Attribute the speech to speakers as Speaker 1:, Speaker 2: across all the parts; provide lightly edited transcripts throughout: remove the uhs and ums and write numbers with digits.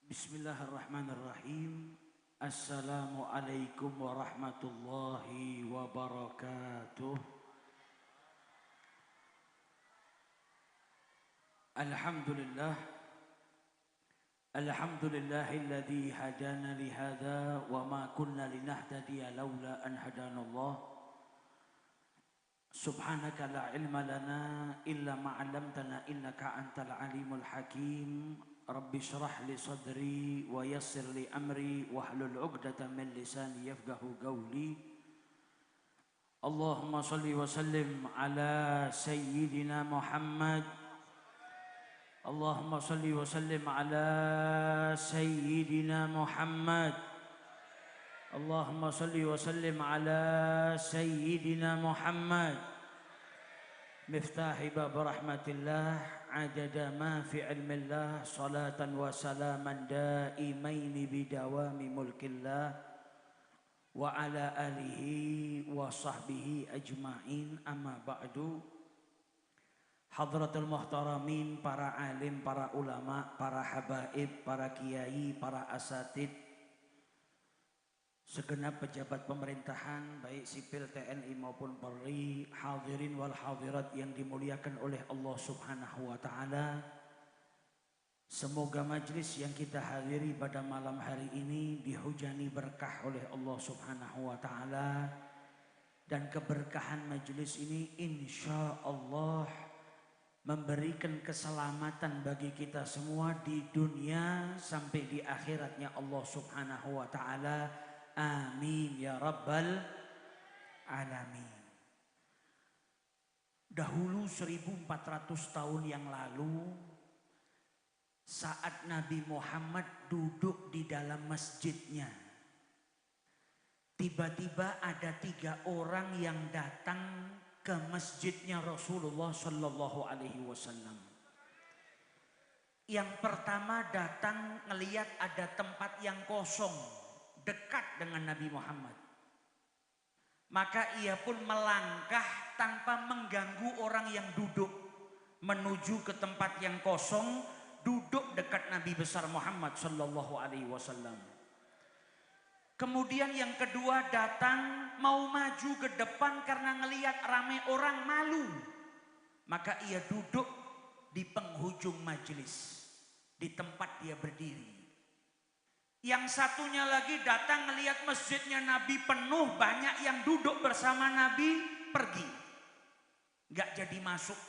Speaker 1: Bismillahirrahmanirrahim. Assalamualaikum warahmatullahi wabarakatuh. Alhamdulillah. Alhamdulillahilladzi hadana lihada wa ma kunna linahtadiya laula an hadanallah. Subhanaka la ilma lana illa ma 'allamtana innaka antal alimul hakim. Rabbi syrah li sadri wa yassir li amri wahlul 'uqdatam min lisani yafqahu qawli. Allahumma shalli wa sallim ala sayyidina Muhammad. Allahumma shalli wa sallim ala sayyidina Muhammad. Allahumma shalli wa sallim ala sayyidina Muhammad. Miftahi bab rahmatillah adada ma fi ilmillah salatan wa salaman daimaini bidawami mulkillah wa ala alihi wa sahbihi ajma'in amma ba'du. Hadratul muhtaramin, para alim, para ulama, para habaib, para kiai, para asatid, segenap pejabat pemerintahan baik sipil TNI maupun Polri, hadirin wal hadirat yang dimuliakan oleh Allah Subhanahu wa taala. Semoga majlis yang kita hadiri pada malam hari ini dihujani berkah oleh Allah Subhanahu wa taala, dan keberkahan majlis ini insya Allah memberikan keselamatan bagi kita semua di dunia sampai di akhiratnya Allah Subhanahu wa taala. Amin ya rabbal alamin. Dahulu 1400 tahun yang lalu, saat Nabi Muhammad duduk di dalam masjidnya, tiba-tiba ada 3 orang yang datang ke masjidnya Rasulullah Sallallahu Alaihi Wasallam. Yang pertama datang ngelihat ada tempat yang kosong dekat dengan Nabi Muhammad. Maka ia pun melangkah tanpa mengganggu orang yang duduk menuju ke tempat yang kosong, duduk dekat Nabi besar Muhammad Sallallahu Alaihi Wasallam. Kemudian yang kedua datang mau maju ke depan karena ngelihat ramai orang, malu. Maka ia duduk di penghujung majelis, di tempat dia berdiri. Yang satunya lagi datang ngelihat masjidnya Nabi penuh, banyak yang duduk bersama Nabi, pergi. Gak jadi masuk.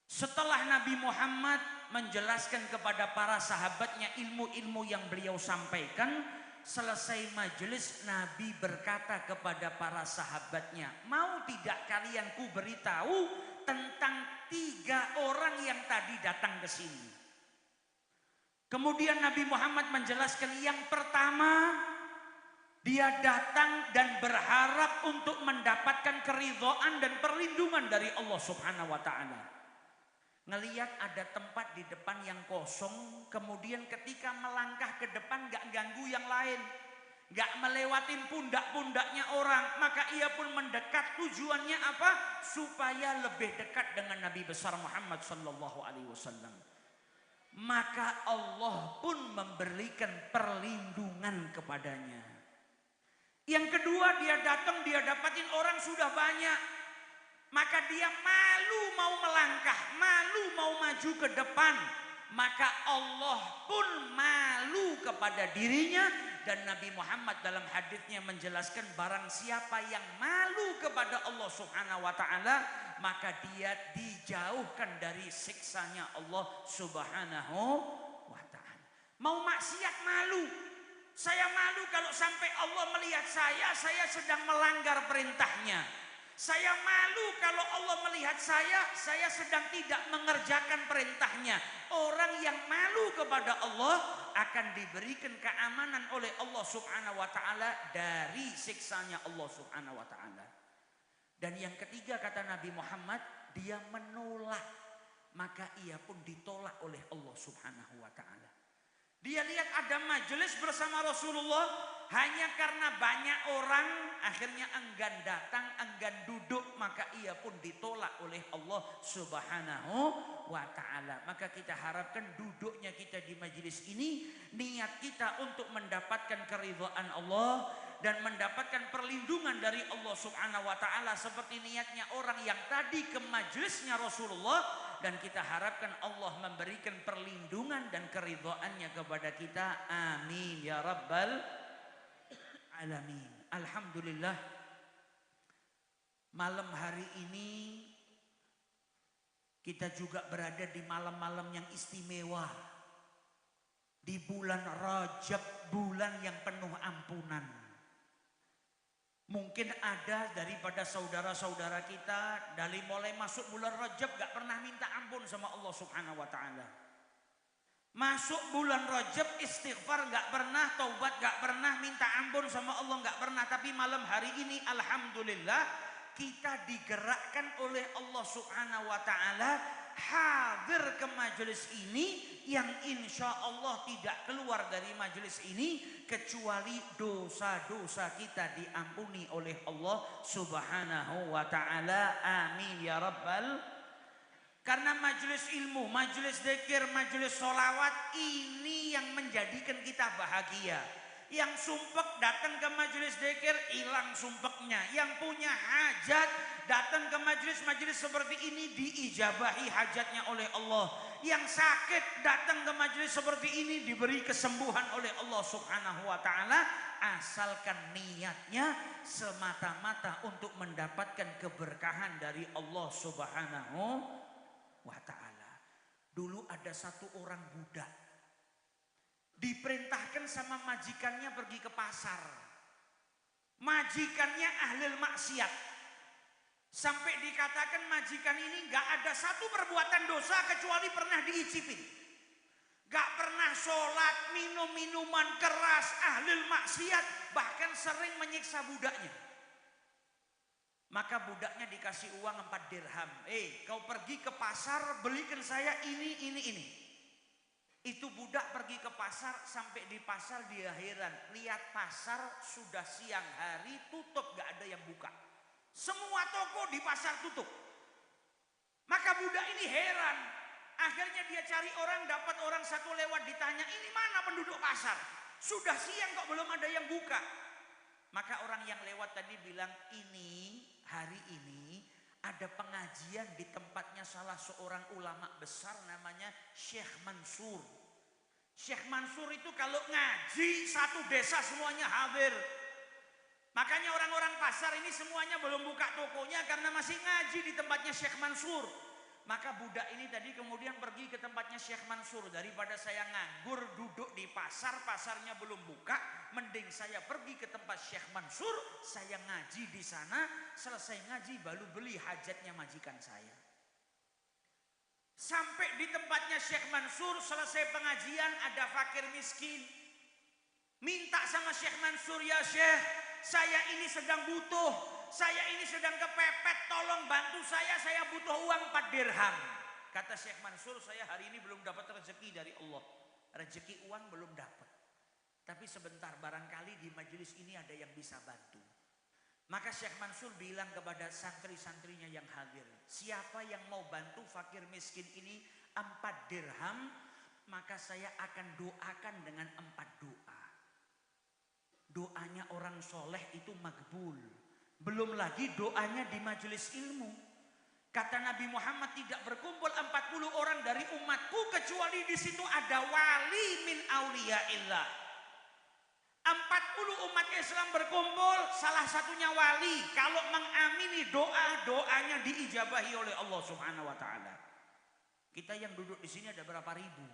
Speaker 1: Setelah Nabi Muhammad menjelaskan kepada para sahabatnya ilmu-ilmu yang beliau sampaikan, selesai majelis, Nabi berkata kepada para sahabatnya, mau tidak kalian ku beritahu tentang 3 orang yang tadi datang ke sini. Kemudian Nabi Muhammad menjelaskan, yang pertama dia datang dan berharap untuk mendapatkan keridhaan dan perlindungan dari Allah Subhanahu wa taala. Ngelihat ada tempat di depan yang kosong, kemudian ketika melangkah ke depan gak ganggu yang lain, gak melewatin pundak-pundaknya orang, maka ia pun mendekat. Tujuannya apa? Supaya lebih dekat dengan Nabi besar Muhammad Sallallahu Alaihi Wasallam. Maka Allah pun memberikan perlindungan kepadanya. Yang kedua, dia datang, dia dapatin orang sudah banyak. Maka dia malu mau melangkah, malu mau maju ke depan. Maka Allah pun malu kepada dirinya. Dan Nabi Muhammad dalam haditsnya menjelaskan, barang siapa yang malu kepada Allah Subhanahu wa taala, maka dia dijauhkan dari siksanya Allah Subhanahu wa taala. Mau maksiat malu. Saya malu kalau sampai Allah melihat saya sedang melanggar perintahnya. Saya malu kalau Allah melihat saya sedang tidak mengerjakan perintahnya. Orang yang malu kepada Allah akan diberikan keamanan oleh Allah Subhanahu wa taala dari siksanya Allah Subhanahu wa taala. Dan yang ketiga kata Nabi Muhammad, dia menolak, maka ia pun ditolak oleh Allah Subhanahu wa taala. Dia lihat ada majelis bersama Rasulullah, hanya karena banyak orang akhirnya enggan datang, enggan duduk, maka ia pun ditolak oleh Allah Subhanahu wa ta'ala. Maka kita harapkan duduknya kita di majelis ini, niat kita untuk mendapatkan keridhaan Allah dan mendapatkan perlindungan dari Allah Subhanahu wa ta'ala seperti niatnya orang yang tadi ke majelisnya Rasulullah. Dan kita harapkan Allah memberikan perlindungan dan keridhaannya kepada kita. Amin ya rabbal alamin. Alhamdulillah, malam hari ini kita juga berada di malam-malam yang istimewa, di bulan Rajab, bulan yang penuh ampunan. Mungkin ada daripada saudara-saudara kita dari mulai masuk bulan Rajab gak pernah minta ampun sama Allah Subhanahu wa ta'ala. Masuk bulan Rajab istighfar gak pernah, taubat gak pernah, minta ampun sama Allah gak pernah. Tapi malam hari ini alhamdulillah kita digerakkan oleh Allah Subhanahu wa ta'ala hadir ke majelis ini, yang insya Allah tidak keluar dari majelis ini kecuali dosa-dosa kita diampuni oleh Allah Subhanahu wa ta'ala. Amin ya rabbal. Karena majelis ilmu, majelis zikir, majelis sholawat ini yang menjadikan kita bahagia. Yang sumpek datang ke majelis zikir hilang sumpeknya. Yang punya hajat datang ke majelis-majelis seperti ini diijabahi hajatnya oleh Allah. Yang sakit datang ke majelis seperti ini diberi kesembuhan oleh Allah Subhanahu wa ta'ala, asalkan niatnya semata-mata untuk mendapatkan keberkahan dari Allah Subhanahu wa ta'ala. Dulu ada satu orang budak diperintahkan sama majikannya pergi ke pasar. Majikannya ahli maksiat. Sampai dikatakan majikan ini gak ada satu perbuatan dosa kecuali pernah diicipin. Gak pernah sholat, minum minuman keras, ahli maksiat, bahkan sering menyiksa budaknya. Maka budaknya dikasih uang 4 dirham. Kau pergi ke pasar belikan saya ini. Itu budak pergi ke pasar, sampai di pasar dia heran. Lihat pasar sudah siang hari tutup, gak ada yang buka. Semua toko di pasar tutup. Maka budak ini heran. Akhirnya dia cari orang, dapat orang satu lewat, ditanya, ini mana penduduk pasar? Sudah siang kok belum ada yang buka. Maka orang yang lewat tadi bilang, ini hari ini ada pengajian di tempatnya salah seorang ulama besar namanya Syekh Mansur. Syekh Mansur itu kalau ngaji satu desa semuanya hadir. Makanya orang-orang pasar ini semuanya belum buka tokonya karena masih ngaji di tempatnya Syekh Mansur. Maka budak ini tadi kemudian pergi ke tempatnya Syekh Mansur. Daripada saya nganggur duduk di pasar, pasarnya belum buka, mending saya pergi ke tempat Syekh Mansur, saya ngaji di sana, selesai ngaji baru beli hajatnya majikan saya. Sampai di tempatnya Syekh Mansur, selesai pengajian ada fakir miskin. Minta sama Syekh Mansur, ya Syekh, saya ini sedang butuh. Saya ini sedang kepepet, tolong bantu saya butuh uang 4 dirham. Kata Syekh Mansur, saya hari ini belum dapat rezeki dari Allah. Rezeki uang belum dapat. Tapi sebentar, barangkali di majelis ini ada yang bisa bantu. Maka Syekh Mansur bilang kepada santri-santrinya yang hadir, siapa yang mau bantu fakir miskin ini 4 dirham, maka saya akan doakan dengan 4 doa. Doanya orang soleh itu makbul. Belum lagi doanya di majelis ilmu. Kata Nabi Muhammad, tidak berkumpul 40 orang dari umatku kecuali di situ ada wali min auliyaillah. 40 umat Islam berkumpul, salah satunya wali. Kalau mengamini doa-doanya diijabahi oleh Allah Subhanahu wa taala. Kita yang duduk di sini ada berapa ribu?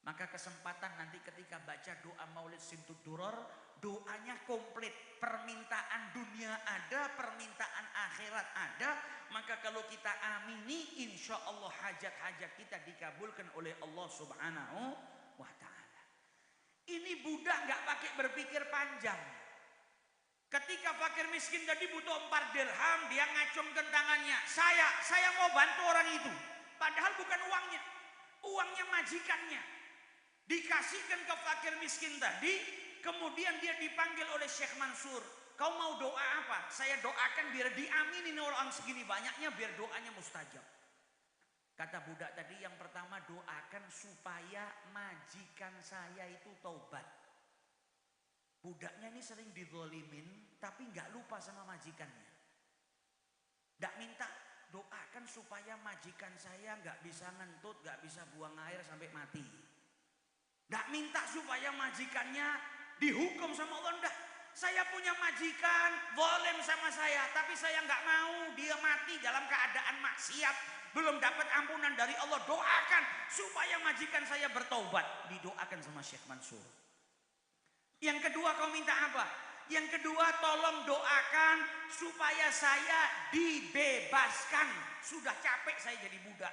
Speaker 1: Maka kesempatan nanti ketika baca doa Maulid Simtud Duror, doanya komplit, permintaan dunia ada, permintaan akhirat ada. Maka kalau kita amini, insya Allah hajat-hajat kita dikabulkan oleh Allah Subhanahu wa ta'ala. Ini budak gak pakai berpikir panjang. Ketika fakir miskin tadi butuh 4 dirham, dia ngacungkan tangannya, saya mau bantu orang itu. Padahal bukan uangnya, uangnya majikannya. Dikasihkan ke fakir miskin tadi, kemudian dia dipanggil oleh Syekh Mansur. Kau mau doa apa? Saya doakan biar diaminin orang segini banyaknya, biar doanya mustajab. Kata budak tadi, yang pertama doakan supaya majikan saya itu taubat. Budaknya ini sering dizolimin, tapi nggak lupa sama majikannya. Nggak minta doakan supaya majikan saya nggak bisa ngentut, nggak bisa buang air sampai mati. Nggak minta supaya majikannya dihukum sama Allah. Enggak. Saya punya majikan, zalim sama saya, tapi saya nggak mau dia mati dalam keadaan maksiat, belum dapat ampunan dari Allah. Doakan supaya majikan saya bertaubat. Didoakan sama Syekh Mansur. Yang kedua, kau minta apa? Yang kedua, tolong doakan supaya saya dibebaskan. Sudah capek saya jadi budak.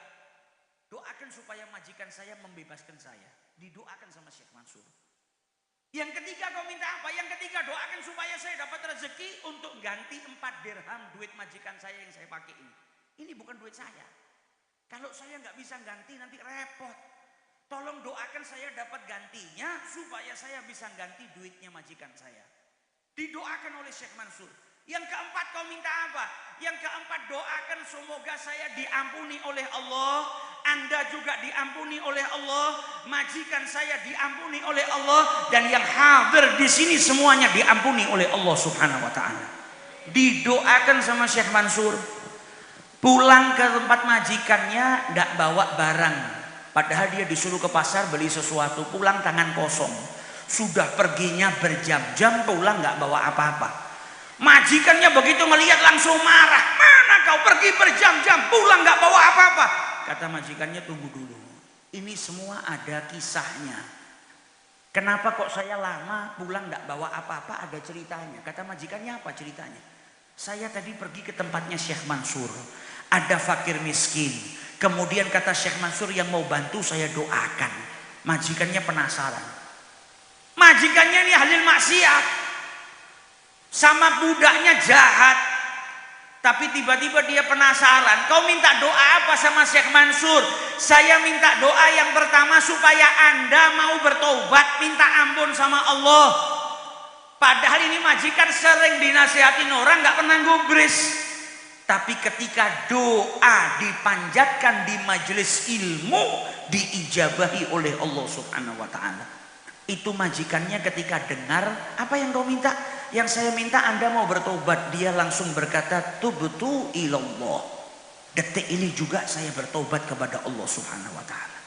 Speaker 1: Doakan supaya majikan saya membebaskan saya. Didoakan sama Syekh Mansur. Yang ketiga, kau minta apa? Yang ketiga, doakan supaya saya dapat rezeki untuk ganti 4 dirham duit majikan saya yang saya pakai ini. Ini bukan duit saya. Kalau saya nggak bisa ganti nanti repot. Tolong doakan saya dapat gantinya supaya saya bisa ganti duitnya majikan saya. Didoakan oleh Syekh Mansur. Yang keempat, kau minta apa? Yang keempat, doakan semoga saya diampuni oleh Allah, Anda juga diampuni oleh Allah, majikan saya diampuni oleh Allah, dan yang hadir di sini semuanya diampuni oleh Allah Subhanahu wa taala. Didoakan sama Syekh Mansur. Pulang ke tempat majikannya ndak bawa barang. Padahal dia disuruh ke pasar beli sesuatu, pulang tangan kosong. Sudah perginya berjam-jam, pulang nggak bawa apa-apa. Majikannya begitu melihat langsung marah. Mana kau pergi berjam-jam, pulang nggak bawa apa-apa? Kata majikannya, tunggu dulu. Ini semua ada kisahnya. Kenapa kok saya lama pulang nggak bawa apa-apa? Ada ceritanya. Kata majikannya, apa ceritanya? Saya tadi pergi ke tempatnya Syekh Mansur. Ada fakir miskin. Kemudian kata Syekh Mansur, yang mau bantu saya doakan. Majikannya penasaran. Majikannya ini ahli maksiat. Sama budaknya jahat. Tapi tiba-tiba dia penasaran. Kau minta doa apa sama Syekh Mansur? Saya minta doa yang pertama supaya Anda mau bertobat, minta ampun sama Allah. Padahal ini majikan sering dinasihatin orang, gak pernah gubris. Tapi ketika doa dipanjatkan di majelis ilmu, diijabahi oleh Allah Subhanahu wa ta'ala. Itu majikannya ketika dengar, apa yang kau minta? Yang saya minta Anda mau bertobat. Dia langsung berkata, tubtu ilallah. Detik ini juga saya bertobat kepada Allah Subhanahu wa ta'ala.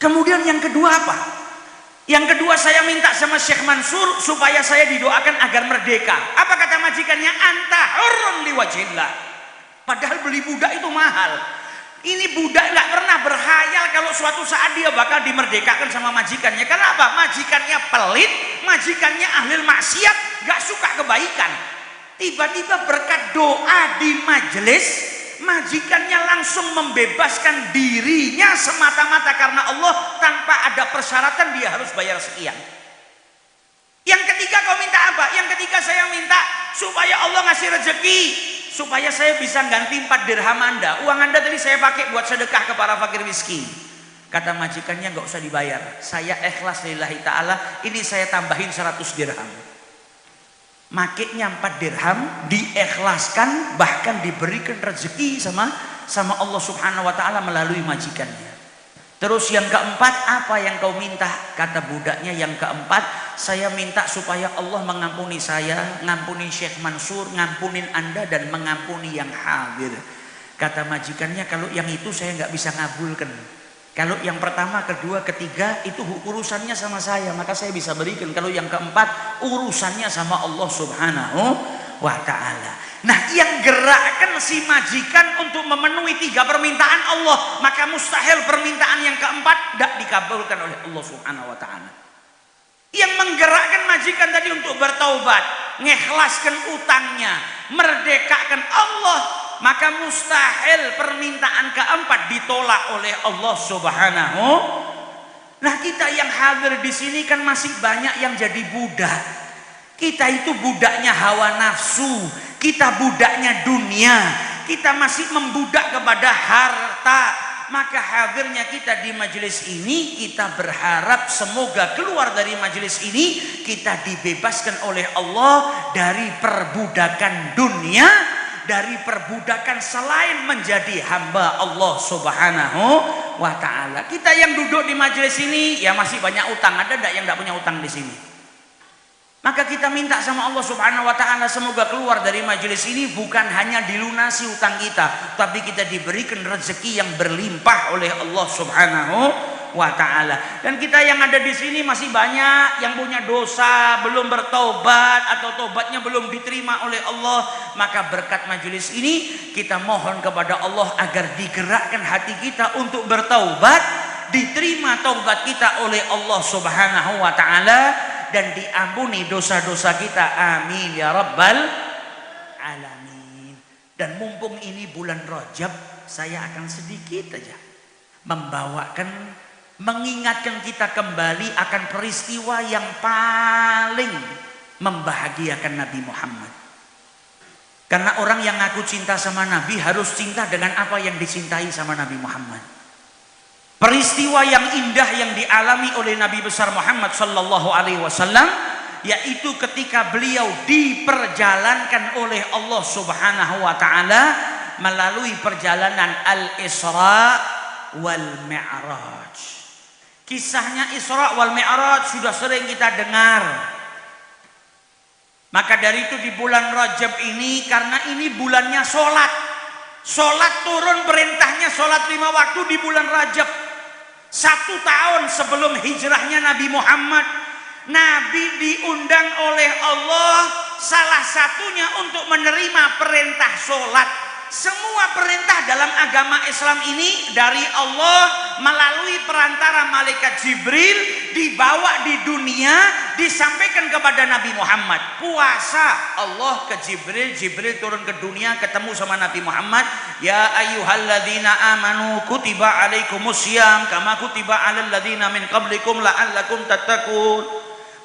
Speaker 1: Kemudian yang kedua apa? Yang kedua, saya minta sama Syekh Mansur supaya saya didoakan agar merdeka. Apa kata majikannya? Anta hurrun liwajhillah. Padahal beli budak itu mahal. Ini budak nggak pernah berhayal kalau suatu saat dia bakal dimerdekakan sama majikannya. Kenapa? Majikannya pelit, majikannya ahli maksiat, nggak suka kebaikan. Tiba-tiba berkat doa di majelis, majikannya langsung membebaskan dirinya semata-mata karena Allah, tanpa ada persyaratan dia harus bayar sekian. Yang ketiga, kau minta apa? Yang ketiga, saya minta supaya Allah ngasih rezeki, supaya saya bisa ganti 4 dirham Anda. Uang Anda tadi saya pakai buat sedekah ke para fakir miskin. Kata majikannya, nggak usah dibayar. Saya ikhlas lillahi ta'ala. Ini saya tambahin 100 dirham. Makanya 4 dirham diikhlaskan, bahkan diberikan rezeki sama Allah Subhanahu wa ta'ala melalui majikannya. Terus yang keempat, apa yang kau minta? Kata budaknya, yang keempat, saya minta supaya Allah mengampuni saya, ngampuni Syekh Mansur, ngampunin Anda, dan mengampuni yang hadir. Kata majikannya, kalau yang itu saya nggak bisa ngabulkan. Kalau yang pertama, kedua, ketiga itu urusannya sama saya, maka saya bisa berikan. Kalau yang keempat, urusannya sama Allah Subhanahu wa ta'ala. Nah, yang gerakkan si majikan untuk memenuhi 3 permintaan Allah, maka mustahil permintaan yang keempat tidak dikabulkan oleh Allah Subhanahu wa ta'ala. Yang menggerakkan majikan tadi untuk bertaubat, mengikhlaskan utangnya, merdekakan Allah, maka mustahil permintaan keempat ditolak oleh Allah Subhanahu. Nah, kita yang hadir di sini kan masih banyak yang jadi budak. Kita itu budaknya hawa nafsu, kita budaknya dunia, kita masih membudak kepada harta, maka hadirnya kita di majelis ini, kita berharap semoga keluar dari majelis ini kita dibebaskan oleh Allah dari perbudakan dunia, dari perbudakan selain menjadi hamba Allah Subhanahu wa ta'ala. Kita yang duduk di majelis ini ya masih banyak utang. Ada enggak yang enggak punya utang di sini? Maka kita minta sama Allah Subhanahu wa ta'ala semoga keluar dari majelis ini bukan hanya dilunasi utang kita, tapi kita diberikan rezeki yang berlimpah oleh Allah Subhanahu wa ta'ala. Dan kita yang ada di sini masih banyak yang punya dosa, belum bertaubat atau taubatnya belum diterima oleh Allah. Maka berkat majelis ini kita mohon kepada Allah agar digerakkan hati kita untuk bertaubat, diterima taubat kita oleh Allah Subhanahu wa ta'ala, dan diampuni dosa-dosa kita. Amin ya rabbal alamin. Dan mumpung ini bulan Rajab, saya akan sedikit aja membawakan, mengingatkan kita kembali akan peristiwa yang paling membahagiakan Nabi Muhammad. Karena orang yang ngaku cinta sama Nabi harus cinta dengan apa yang dicintai sama Nabi Muhammad. Peristiwa yang indah yang dialami oleh Nabi besar Muhammad sallallahu alaihi wasallam, yaitu ketika beliau diperjalankan oleh Allah Subhanahu wa taala melalui perjalanan Al-Isra wal Mi'raj. Kisahnya Isra wal Mi'raj sudah sering kita dengar. Maka dari itu di bulan Rajab ini, karena ini bulannya Sholat turun perintahnya sholat 5 waktu di bulan Rajab. 1 tahun sebelum hijrahnya Nabi Muhammad, Nabi diundang oleh Allah salah satunya untuk menerima perintah sholat. Semua perintah dalam agama Islam ini dari Allah melalui perantara malaikat Jibril dibawa di dunia, disampaikan kepada Nabi Muhammad. Puasa Allah ke Jibril, Jibril turun ke dunia ketemu sama Nabi Muhammad. Ya ayyuhalladzina amanu kutiba alaikumusiyam kama kutiba alal ladzina min qablikum la'allakum tattaqun.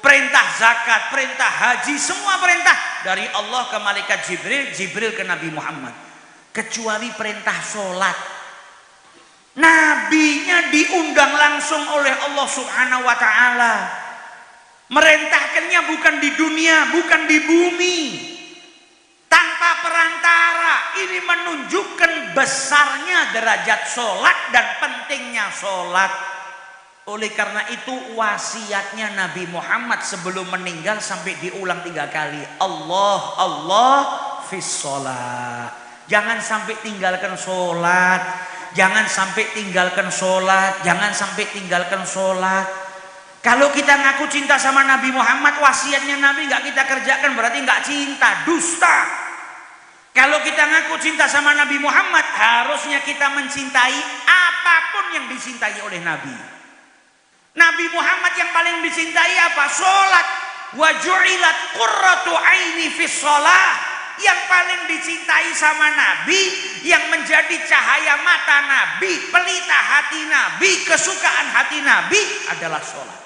Speaker 1: Perintah zakat, perintah haji, semua perintah dari Allah ke malaikat Jibril, Jibril ke Nabi Muhammad. Kecuali perintah sholat, nabinya diundang langsung oleh Allah Subhanahu wa ta'ala. Merintahkannya bukan di dunia, bukan di bumi, tanpa perantara. Ini menunjukkan besarnya derajat sholat dan pentingnya sholat. Oleh karena itu wasiatnya Nabi Muhammad sebelum meninggal sampai diulang 3 kali. Allah fis sholat. Jangan sampai tinggalkan sholat, jangan sampai tinggalkan sholat, jangan sampai tinggalkan sholat. Kalau kita ngaku cinta sama Nabi Muhammad, wasiatnya Nabi nggak kita kerjakan berarti nggak cinta, dusta. Kalau kita ngaku cinta sama Nabi Muhammad, harusnya kita mencintai apapun yang dicintai oleh Nabi. Nabi Muhammad yang paling dicintai apa? Sholat. Wa ju'ilat qurratu aini fis sholat. Yang paling dicintai sama Nabi, yang menjadi cahaya mata Nabi, pelita hati Nabi, kesukaan hati Nabi adalah sholat.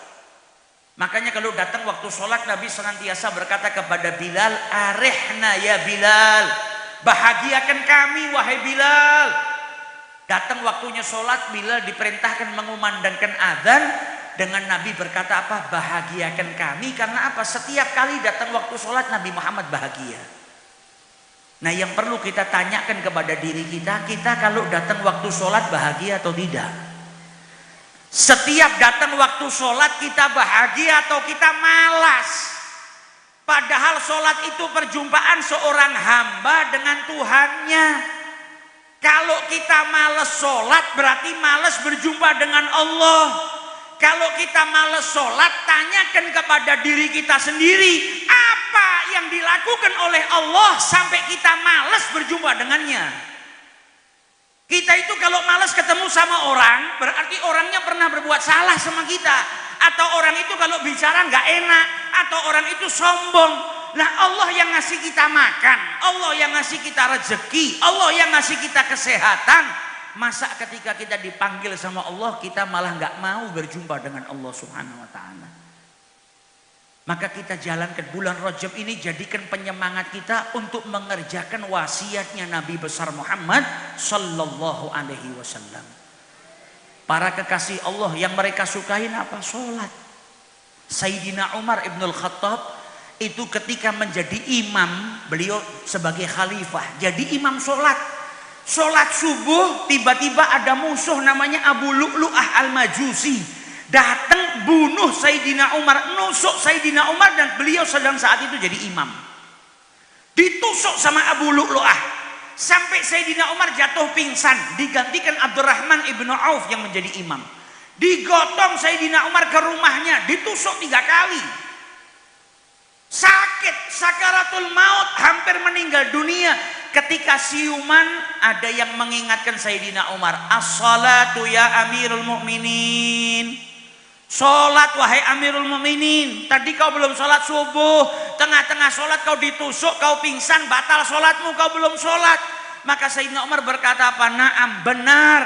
Speaker 1: Makanya kalau datang waktu sholat, Nabi senantiasa berkata kepada Bilal, arihna ya Bilal, bahagiakan kami wahai Bilal. Datang waktunya sholat, Bilal diperintahkan mengumandangkan azan. Dengan Nabi berkata apa? Bahagiakan kami. Karena apa? Setiap kali datang waktu sholat, Nabi Muhammad bahagia. Nah, yang perlu kita tanyakan kepada diri kita, kita kalau datang waktu sholat bahagia atau tidak? Setiap datang waktu sholat kita bahagia atau kita malas? Padahal sholat itu perjumpaan seorang hamba dengan Tuhannya. Kalau kita malas sholat berarti malas berjumpa dengan Allah. Kalau kita malas sholat, tanyakan kepada diri kita sendiri, apa yang dilakukan oleh Allah sampai kita malas berjumpa dengannya. Kita itu kalau malas ketemu sama orang, berarti orangnya pernah berbuat salah sama kita. Atau orang itu kalau bicara nggak enak, atau orang itu sombong. Nah, Allah yang ngasih kita makan, Allah yang ngasih kita rezeki, Allah yang ngasih kita kesehatan. Masa ketika kita dipanggil sama Allah, kita malah nggak mau berjumpa dengan Allah Subhanahu wa ta'ala. Maka kita jalankan bulan Rajab ini, jadikan penyemangat kita untuk mengerjakan wasiatnya Nabi besar Muhammad sallallahu alaihi wasallam. Para kekasih Allah yang mereka sukain apa? Sholat. Sayyidina Umar ibnul Khattab itu ketika menjadi imam, beliau sebagai khalifah jadi imam sholat. Sholat subuh tiba-tiba ada musuh namanya Abu Lu'lu'ah al-Majusi datang bunuh Sayyidina Umar, nusuk Sayyidina Umar, dan beliau sedang saat itu jadi imam. Ditusuk sama Abu Lu'lu'ah sampai Sayyidina Umar jatuh pingsan, digantikan Abdurrahman ibnu Auf yang menjadi imam. Digotong Sayyidina Umar ke rumahnya, ditusuk 3 kali. Sakit, sakaratul maut, hampir meninggal dunia. Ketika siuman ada yang mengingatkan Sayyidina Umar, as-salatu ya amirul mu'minin. Sholat wahai amirul mu'minin. Tadi kau belum sholat subuh, tengah-tengah sholat kau ditusuk, kau pingsan, batal sholatmu, kau belum sholat. Maka Sayyidina Umar berkata apa? Naam, benar.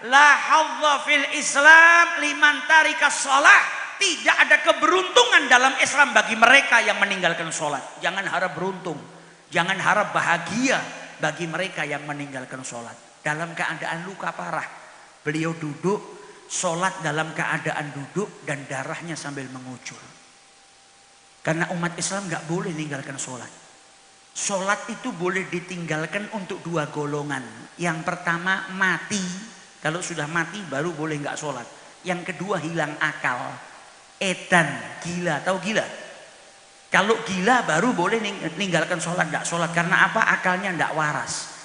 Speaker 1: La hadza fil Islam liman tarikas sholat. Tidak ada keberuntungan dalam Islam bagi mereka yang meninggalkan sholat. Jangan harap beruntung, jangan harap bahagia bagi mereka yang meninggalkan sholat. Dalam keadaan luka parah, beliau duduk sholat dalam keadaan duduk dan darahnya sambil mengucur. Karena umat Islam gak boleh meninggalkan sholat. Sholat itu boleh ditinggalkan untuk 2 golongan. Yang pertama mati, kalau sudah mati baru boleh gak sholat. Yang kedua hilang akal. Edan, gila, tahu gila? Kalau gila baru boleh meninggalkan sholat, tidak sholat. Karena apa? Akalnya tidak waras.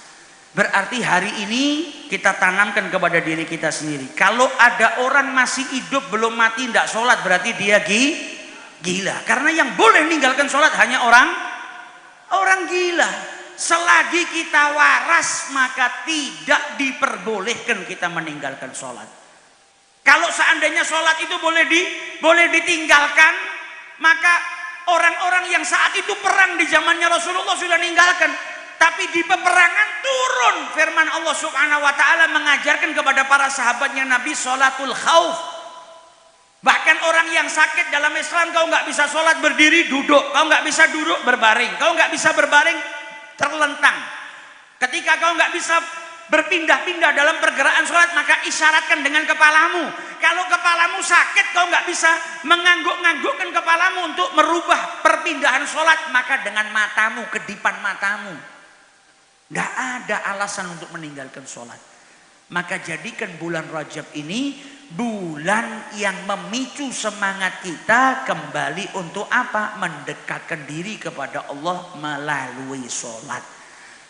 Speaker 1: Berarti hari ini kita tanamkan kepada diri kita sendiri. Kalau ada orang masih hidup belum mati tidak sholat, berarti dia gila. Karena yang boleh meninggalkan sholat hanya orang gila. Selagi kita waras maka tidak diperbolehkan kita meninggalkan sholat. Kalau seandainya sholat itu boleh ditinggalkan, maka orang-orang yang saat itu perang di zamannya Rasulullah sudah meninggalkan. Tapi di peperangan turun firman Allah Subhanahu wa taala mengajarkan kepada para sahabatnya Nabi sholatul khauf. Bahkan orang yang sakit dalam Islam, kau nggak bisa sholat berdiri, duduk. Kau nggak bisa duduk, berbaring. Kau nggak bisa berbaring, terlentang. Ketika kau nggak bisa berpindah-pindah dalam pergerakan sholat, maka isyaratkan dengan kepalamu. Kalau kepalamu sakit, kau nggak bisa mengangguk-nganggukkan kepalamu untuk merubah perpindahan sholat, maka dengan matamu, kedipan matamu. Nggak ada alasan untuk meninggalkan sholat. Maka jadikan bulan Rajab ini bulan yang memicu semangat kita kembali untuk apa? Mendekatkan diri kepada Allah melalui sholat.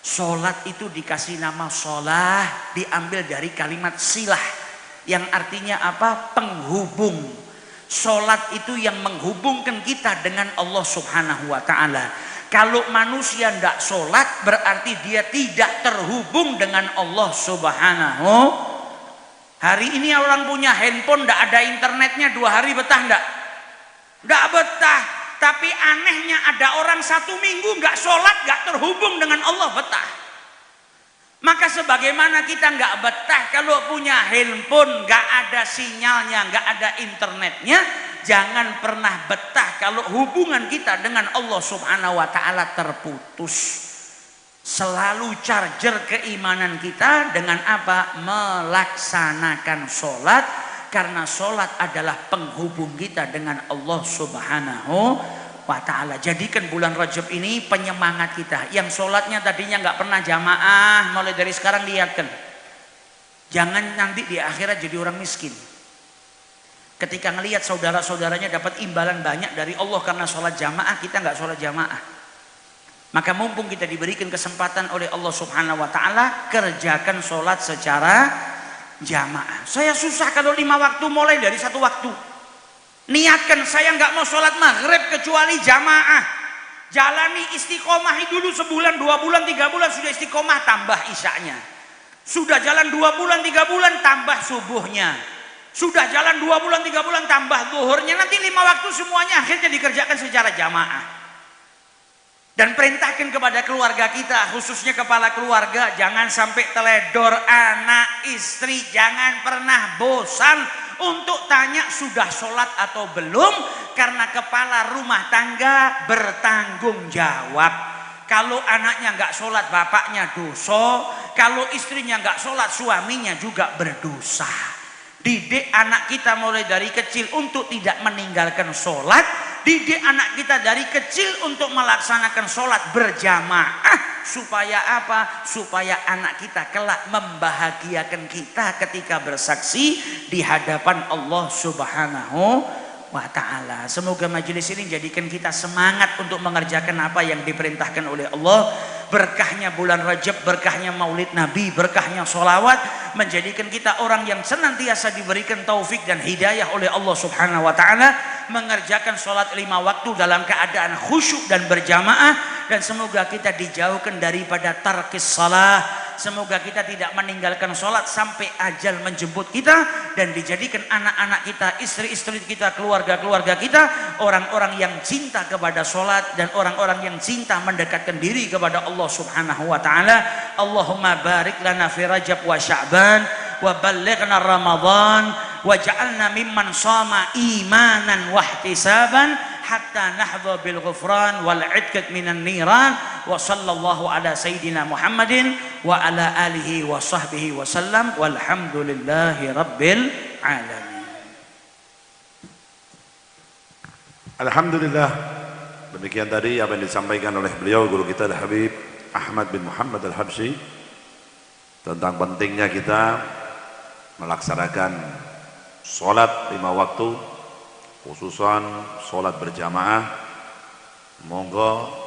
Speaker 1: Sholat itu dikasih nama sholah, diambil dari kalimat silah yang artinya apa? Penghubung. Sholat itu yang menghubungkan kita dengan Allah Subhanahu wa ta'ala. Kalau manusia tidak sholat berarti dia tidak terhubung dengan Allah Subhanahu. Hari ini orang punya handphone tidak ada internetnya 2 hari betah enggak? Tidak betah. Tapi anehnya ada orang 1 minggu nggak sholat, nggak terhubung dengan Allah, betah. Maka sebagaimana kita nggak betah kalau punya handphone nggak ada sinyalnya, nggak ada internetnya, jangan pernah betah kalau hubungan kita dengan Allah Subhanahu wa ta'ala terputus. Selalu charger keimanan kita dengan apa? Melaksanakan sholat. Karena sholat adalah penghubung kita dengan Allah Subhanahu wa ta'ala. Jadikan bulan Rajab ini penyemangat kita. Yang sholatnya tadinya nggak pernah jamaah, mulai dari sekarang lihatkan. Jangan nanti di akhirat jadi orang miskin. Ketika ngelihat saudara-saudaranya dapat imbalan banyak dari Allah karena sholat jamaah, kita nggak sholat jamaah. Maka mumpung kita diberikan kesempatan oleh Allah Subhanahu wa ta'ala, kerjakan sholat secara jamaah. Saya susah kalau 5 waktu mulai dari 1 waktu. Niatkan saya nggak mau sholat maghrib kecuali jamaah. Jalani istiqomah dulu sebulan, 2 bulan, 3 bulan sudah istiqomah, tambah isyanya. Sudah jalan 2 bulan, 3 bulan, tambah subuhnya. Sudah jalan 2 bulan, 3 bulan, tambah zuhurnya. Nanti 5 waktu semuanya akhirnya dikerjakan secara jamaah. Dan perintahkan kepada keluarga kita, khususnya kepala keluarga, jangan sampai teledor anak, istri. Jangan pernah bosan untuk tanya sudah sholat atau belum. Karena kepala rumah tangga bertanggung jawab. Kalau anaknya nggak sholat, bapaknya dosa. Kalau istrinya nggak sholat, suaminya juga berdosa. Didik anak kita mulai dari kecil untuk tidak meninggalkan sholat. Didik anak kita dari kecil untuk melaksanakan sholat berjamaah. Supaya apa? Supaya anak kita kelak membahagiakan kita ketika bersaksi di hadapan Allah Subhanahu wa ta'ala. Semoga majelis ini jadikan kita semangat untuk mengerjakan apa yang diperintahkan oleh Allah. Berkahnya bulan Rajab, berkahnya maulid Nabi, berkahnya sholawat, menjadikan kita orang yang senantiasa diberikan taufik dan hidayah oleh Allah Subhanahu wa ta'ala, mengerjakan sholat 5 waktu dalam keadaan khusyuk dan berjamaah. Dan semoga kita dijauhkan daripada tarkis salah. Semoga kita tidak meninggalkan sholat sampai ajal menjemput kita, dan dijadikan anak-anak kita, istri-istri kita, keluarga-keluarga kita orang-orang yang cinta kepada sholat dan orang-orang yang cinta mendekatkan diri kepada Allah Subhanahu wa ta'ala. Allahumma barik lana fi Rajab wa Sya'ban wa ballighna Ramadan wa ja'alna mimman shama imanan wa ihtisaban hatta nahdha bil ghufran wal 'idkat minan niran. Wa sallallahu ala sayyidina Muhammadin wa ala alihi wa sahbihi wa sallam walhamdulillahi rabbil alamin.
Speaker 2: Alhamdulillah, demikian tadi apa yang disampaikan oleh beliau guru kita Al-Habib Ahmad bin Muhammad Al-Habsyi tentang pentingnya kita melaksanakan sholat 5 waktu, khususan sholat berjamaah. Monggo